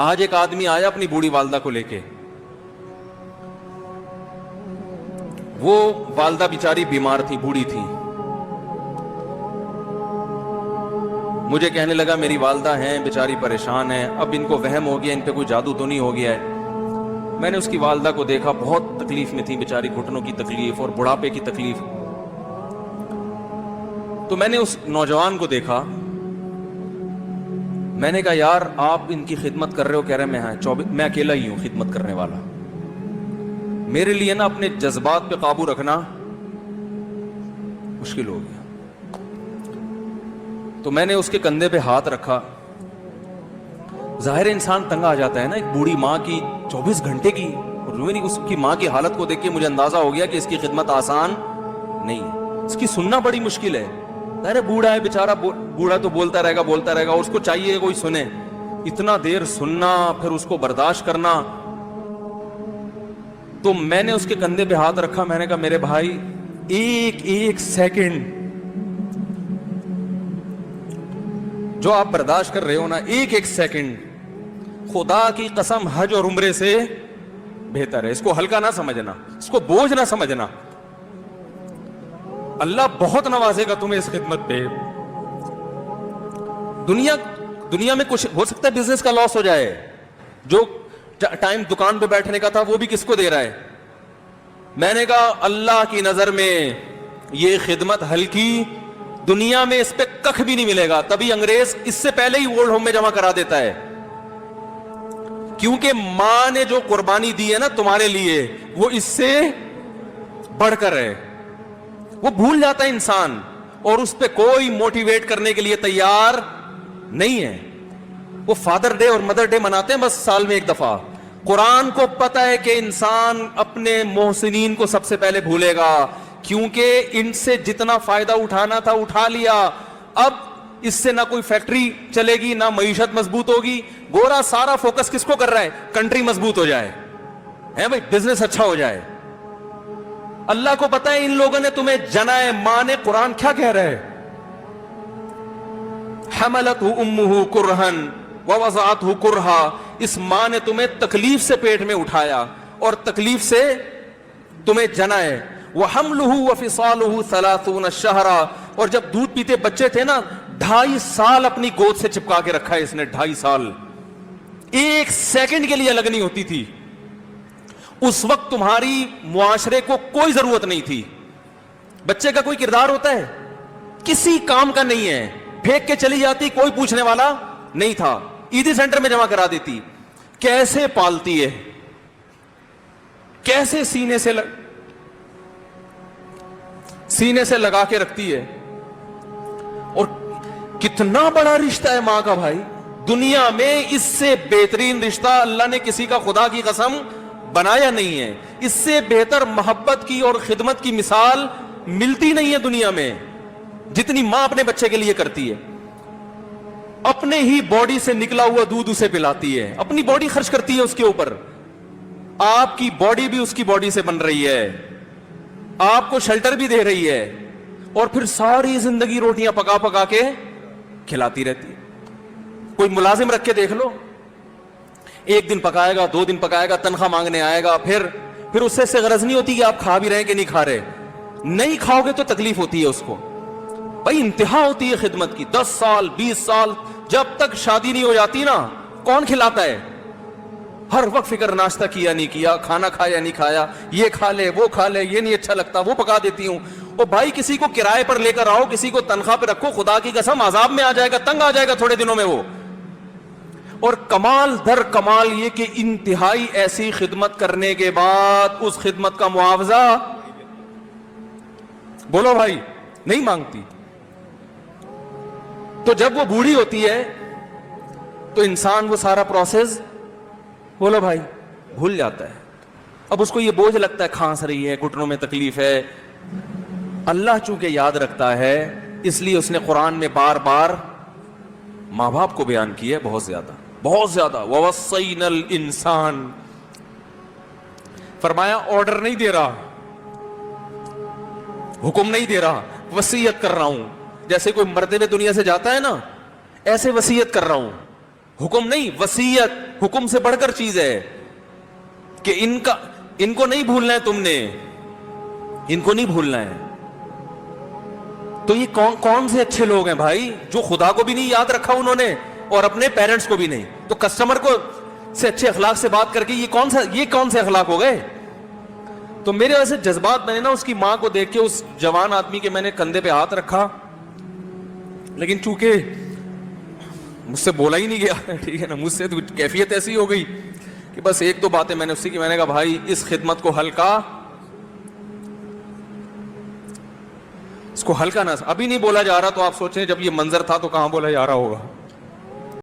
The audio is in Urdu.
آج ایک آدمی آیا اپنی بوڑھی والدہ کو لے کے. وہ والدہ بیچاری بیمار تھی, بوڑھی تھی. مجھے کہنے لگا میری والدہ ہیں بیچاری پریشان ہیں, اب ان کو وہم ہو گیا, ان پہ کوئی جادو تو نہیں ہو گیا ہے. میں نے اس کی والدہ کو دیکھا, بہت تکلیف میں تھی بیچاری, گھٹنوں کی تکلیف اور بڑھاپے کی تکلیف. تو میں نے اس نوجوان کو دیکھا, میں نے کہا یار آپ ان کی خدمت کر رہے ہو؟ کہہ رہے میں اکیلا ہی ہوں خدمت کرنے والا. میرے لیے نا اپنے جذبات پہ قابو رکھنا مشکل ہو گیا. تو میں نے اس کے کندھے پہ ہاتھ رکھا. ظاہر انسان تنگ آ جاتا ہے نا, ایک بوڑھی ماں کی 24 گھنٹے کی, اور اس کی ماں کی حالت کو دیکھ کے مجھے اندازہ ہو گیا کہ اس کی خدمت آسان نہیں ہے, اس کی سننا بڑی مشکل ہے. ارے بوڑھا ہے بیچارہ, بوڑھا تو بولتا رہے گا, اور اس کو چاہیے کوئی سنے. اتنا دیر سننا, پھر اس کو برداشت کرنا. تو میں نے اس کے کندھے پہ ہاتھ رکھا, میں نے کہا میرے بھائی ایک سیکنڈ جو آپ برداشت کر رہے ہو نا, ایک سیکنڈ خدا کی قسم حج اور عمرے سے بہتر ہے. اس کو ہلکا نہ سمجھنا, اس کو بوجھ نہ سمجھنا. اللہ بہت نوازے گا تمہیں اس خدمت پہ. دنیا میں کچھ ہو سکتا ہے بزنس کا لاس ہو جائے, جو ٹائم دکان پہ بیٹھنے کا تھا وہ بھی کس کو دے رہا ہے. میں نے کہا اللہ کی نظر میں یہ خدمت ہلکی, دنیا میں اس پہ کخ بھی نہیں ملے گا. تبھی انگریز اس سے پہلے ہی اولڈ ہوم میں جمع کرا دیتا ہے, کیونکہ ماں نے جو قربانی دی ہے نا تمہارے لیے, وہ اس سے بڑھ کر ہے. وہ بھول جاتا ہے انسان, اور اس پہ کوئی موٹیویٹ کرنے کے لیے تیار نہیں ہے. وہ فادر ڈے اور مدر ڈے مناتے ہیں بس سال میں ایک دفعہ. قرآن کو پتا ہے کہ انسان اپنے محسنین کو سب سے پہلے بھولے گا, کیونکہ ان سے جتنا فائدہ اٹھانا تھا اٹھا لیا. اب اس سے نہ کوئی فیکٹری چلے گی, نہ معیشت مضبوط ہوگی. گورا سارا فوکس کس کو کر رہا ہے؟ کنٹری مضبوط ہو جائے, ہے بھائی, بزنس اچھا ہو جائے. اللہ کو پتا ہے ان لوگوں نے تمہیں جنا ہے. ماں نے, قرآن کیا کہہ رہا ہے؟ حملتہ امہ کرہن ووضعتہ کرہا. اس ماں نے تمہیں تکلیف سے پیٹ میں اٹھایا اور تکلیف سے تمہیں جنا ہے. وحملہ وفصالہ 30 شہرا. اور جب دودھ پیتے بچے تھے نا, 2.5 سال اپنی گود سے چپکا کے رکھا ہے اس نے. 2.5 سال, ایک سیکنڈ کے لیے الگ نہیں ہوتی تھی. اس وقت تمہاری معاشرے کو کوئی ضرورت نہیں تھی. بچے کا کوئی کردار ہوتا ہے؟ کسی کام کا نہیں ہے. پھینک کے چلی جاتی, کوئی پوچھنے والا نہیں تھا. عیدی سینٹر میں جمع کرا دیتی. کیسے پالتی ہے, کیسے سینے سے لگا کے رکھتی ہے. اور کتنا بڑا رشتہ ہے ماں کا بھائی. دنیا میں اس سے بہترین رشتہ اللہ نے کسی کا خدا کی قسم بنایا نہیں ہے. اس سے بہتر محبت کی اور خدمت کی مثال ملتی نہیں ہے دنیا میں, جتنی ماں اپنے بچے کے لیے کرتی ہے. اپنے ہی باڈی سے نکلا ہوا دودھ اسے پلاتی ہے, اپنی باڈی خرچ کرتی ہے اس کے اوپر. آپ کی باڈی بھی اس کی باڈی سے بن رہی ہے, آپ کو شیلٹر بھی دے رہی ہے, اور پھر ساری زندگی روٹیاں پکا پکا کے کھلاتی رہتی ہے. کوئی ملازم رکھ کے دیکھ لو, 1 دن پکائے گا, 2 دن پکائے گا, تنخواہ مانگنے آئے گا, پھر اس سے غرض نہیں ہوتی کہ آپ کھا بھی رہے ہیں کہ نہیں کھا رہے. نہیں کھاؤ گے تو تکلیف ہوتی ہے اس کو. بھائی انتہا ہوتی ہے خدمت کی. 10 سال 20 سال, جب تک شادی نہیں ہو جاتی نا, کون کھلاتا ہے؟ ہر وقت فکر, ناشتہ کیا نہیں کیا, کھانا کھایا نہیں کھایا, یہ کھا لے وہ کھا لے, یہ نہیں اچھا لگتا وہ پکا دیتی ہوں. اور بھائی کسی کو کرائے پر لے کر آؤ, کسی کو تنخواہ پہ رکھو, خدا کی قسم عذاب میں آ جائے گا, تنگ آ جائے گا تھوڑے دنوں میں وہ. اور کمال در کمال یہ کہ انتہائی ایسی خدمت کرنے کے بعد اس خدمت کا معاوضہ بولو بھائی نہیں مانگتی. تو جب وہ بوڑھی ہوتی ہے تو انسان وہ سارا پروسیس بولو بھائی بھول جاتا ہے. اب اس کو یہ بوجھ لگتا ہے, کھانس رہی ہے, گھٹنوں میں تکلیف ہے. اللہ چونکہ یاد رکھتا ہے اس لیے اس نے قرآن میں بار بار ماں باپ کو بیان کیا ہے, بہت زیادہ بہت زیادہ. وَوَصَّيْنَا الْإِنسَانَ, فرمایا آرڈر نہیں دے رہا, حکم نہیں دے رہا, وصیت کر رہا ہوں. جیسے کوئی مرتے ہوئے دنیا سے جاتا ہے نا, ایسے وصیت کر رہا ہوں, حکم نہیں, وصیت. حکم سے بڑھ کر چیز ہے کہ ان کو نہیں بھولنا ہے, تم نے ان کو نہیں بھولنا ہے. تو یہ کون سے اچھے لوگ ہیں بھائی, جو خدا کو بھی نہیں یاد رکھا انہوں نے اور اپنے پیرنٹس کو بھی نہیں. تو کسٹمر کو سے اچھے اخلاق سے بات کر کے یہ کون سے اخلاق ہو گئے. تو میرے ویسے جذبات, میں نے نا اس کی ماں کو دیکھ کے, اس جوان آدمی کے میں نے کندھے پہ ہاتھ رکھا, لیکن چونکہ مجھ سے بولا ہی نہیں گیا, ٹھیک ہے نا, مجھ سے تو کیفیت ایسی ہو گئی کہ بس ایک دو باتیں میں نے اسی کی, میں نے کہا بھائی اس خدمت کو ہلکا, اس کو ہلکا نہ, ابھی نہیں بولا جا رہا, تو آپ سوچیں جب یہ منظر تھا تو کہاں بولا جا رہا ہوگا.